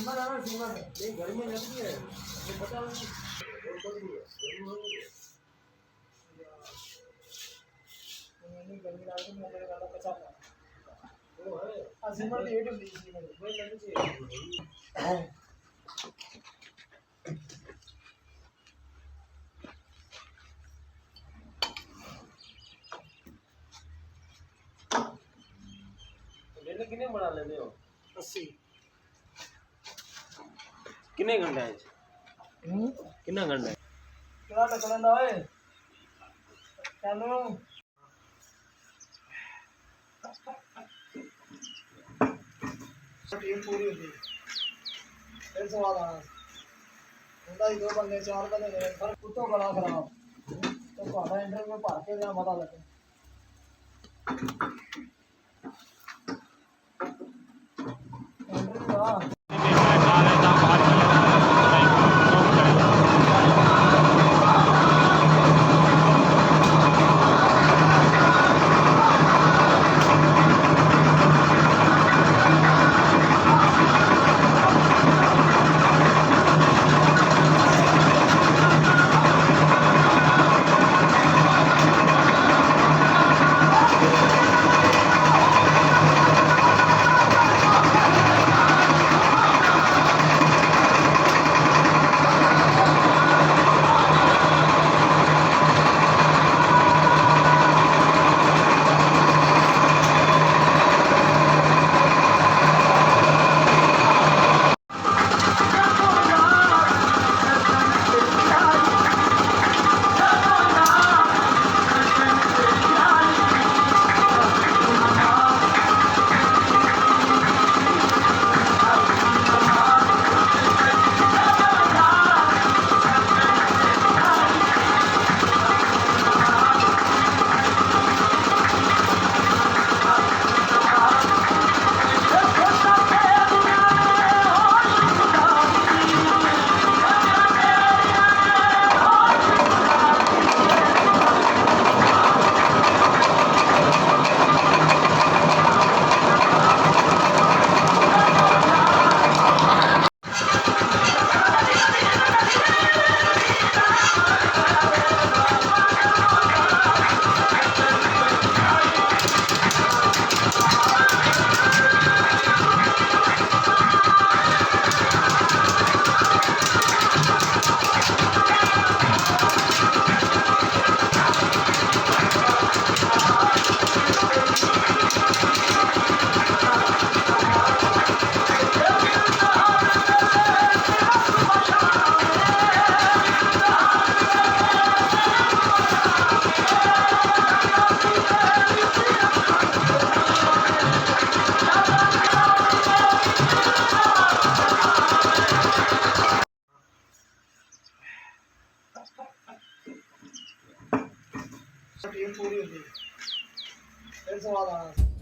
सीमा है ना सीमा है नहीं घर में लगती है ये पता नहीं और कुछ नहीं है गर्मी हो रही है नहीं गर्मी लग रही है मेरे वाला 50 वो है सीमा की 8 होती है सीमा वही लगती है लेने कितने बना लेते हो 80 कितने घंटे है कितना घंटे कितना टकला ना है चलो टीम पूरी होती फिर सवाल आना उनका ही 2 बंदे 4 बंदे मेरे पर कुत्तों बड़ा खराब तो तुम्हारा इंटरव्यू भर के देना पता लगे इंटरव्यू टीम पूरी होती फिर सवाल आना